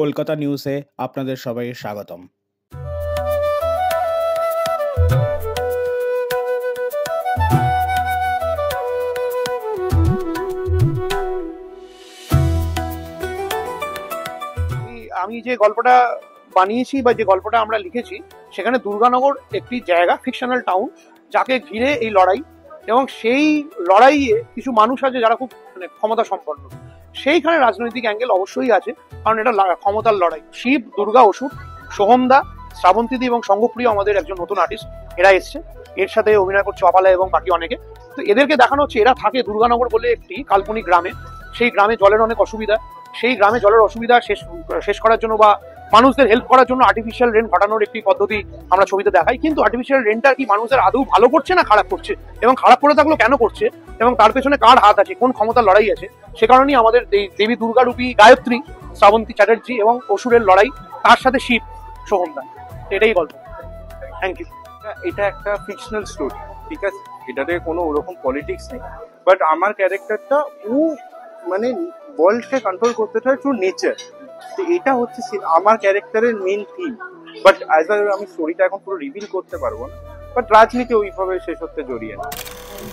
কলকাতা নিউজে আপনাদের সবাইকে স্বাগতম। আমি যে গল্পটা বানিয়েছি বা যে গল্পটা আমরা লিখেছি সেখানে দুর্গানগর একটি জায়গা, ফিকশনাল টাউন, যাকে ঘিরে এই লড়াই, এবং সেই লড়াইয়ে কিছু মানুষ আছে যারা খুব ক্ষমতা সম্পন্ন। সেইখানে রাজনৈতিক অ্যাঙ্গেল অবশ্যই আছে, কারণ এটা ক্ষমতার লড়াই। শিব, দুর্গা, অসুর, সোহমদা, শ্রাবন্তীদি এবং সঙ্গপ্রিয় আমাদের একজন নতুন আর্টিস্ট, এরা এসছে। এর সাথে অভিনয় করছে অপালা এবং বাকি অনেকে। তো এদেরকে দেখানো হচ্ছে এরা থাকে দুর্গানগর বলে একটি কাল্পনিক গ্রামে। সেই গ্রামে জলের অনেক অসুবিধা, সেই গ্রামে জলের অসুবিধা শেষ করার জন্য বা মানুষদের হেল্প করার জন্য আর্টিফিশিয়াল রেন ঘটানোর একটি পদ্ধতি আমরা ছবিতে দেখাই। কিন্তু আর্টিফিশিয়াল রেনটা কি মানুষের আদৌ ভালো করছে না খারাপ করছে, এবং খারাপ করে থাকলেও কেন করছে, এবং তার পেছনে কার হাত আছে, কোন ক্ষমতার লড়াই আছে, সে কারণেই আমাদের দেবী দুর্গারূপী গায়ত্রী শ্রাবন্তী চ্যাটার্জি এবং অসুরের লড়াই, তার সাথে শিব, সোহমদা। এটাই গল্প। Thank you. এটা একটা ফিকশনাল স্টোরি, ঠিক আছে, এটাতে কোনো ওরকম পলিটিক্স নেই। বাট আমার ক্যারেক্টারটা মানে ওয়ার্ল্ডকে কন্ট্রোল করতে চায় থ্রু নেচার। তো এটা হচ্ছে আমার ক্যারেক্টারের মেন থিম। বাট অ্যাজ আমি স্টোরিটা এখন পুরো রিভিল করতে পারবো না, বাট রাজনীতি ওইভাবে শেষ হতে জড়িয়ে না।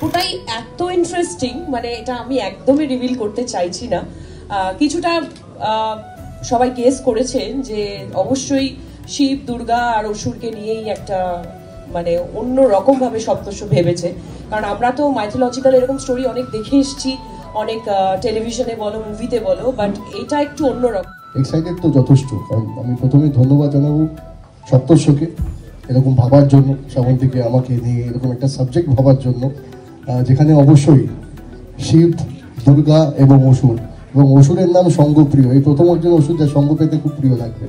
ওটাই এত ইন্টারেস্টিং, মানে এটা আমি একদমই রিভিল করতে চাইছি না। কিছুটা সবাই গেস করেছেন যে অবশ্যই শিব, দুর্গা আর অসুরকে নিয়েই একটা মানে অন্য রকম ভাবে সপ্তর্ষ ভেবেছে, কারণ আমরা তো মাইথোলজিক্যাল এরকম স্টোরি অনেক দেখে এসেছি, অনেক টেলিভিশনে বলো, মুভিতে বলো, বাট এটা একটু অন্যরকম। এক্সাইটেড তো যথেষ্ট, কারণ আমি প্রথমে ধন্যবাদ জানাবো সপ্তর্ষকে এরকম ভাবার জন্য, শ্রাবন্তীকে আমাকে নিয়ে এরকম একটা সাবজেক্ট ভাবার জন্য, যেখানে অবশ্যই শিব, দুর্গা এবং অসুর, এবং অসুরের নাম সঙ্গপ্রিয়। এই প্রথম একজন অসুর যা সঙ্গ পেতে খুব প্রিয় লাগবে,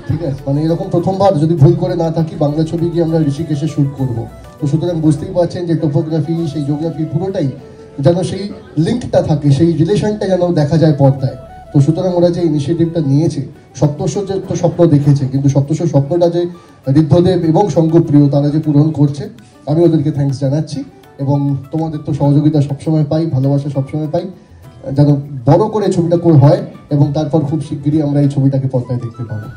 ঠিক আছে। মানে এরকম প্রথমবার, যদি ভুল করে না থাকি, বাংলা ছবি গিয়ে আমরা ঋষিকেশে শ্যুট করবো। তো সুতরাং বুঝতেই পারছেন যে টোপোগ্রাফি, সেই জিওগ্রাফি পুরোটাই যেন সেই লিঙ্কটা থাকে, সেই রিলেশনটা যেন দেখা যায় পর্দায়। তো সুতরাং ওরা যে ইনিশিয়েটিভটা নিয়েছে, সপ্তর্ষ যে তো স্বপ্ন দেখেছে, কিন্তু সপ্তর্ষ স্বপ্নটা যে ঋদ্ধদেব এবং সঙ্গপ্রিয় তারা যে পূরণ করছে, আমি ওদেরকে থ্যাঙ্কস জানাচ্ছি। এবং তোমাদের তো সহযোগিতা সবসময় পাই, ভালোবাসা সবসময় পাই, যেন বড় করে ছবিটা হয় এবং তারপর খুব শিগগিরই আমরা এই ছবিটাকে পর্দায় দেখতে পাবো।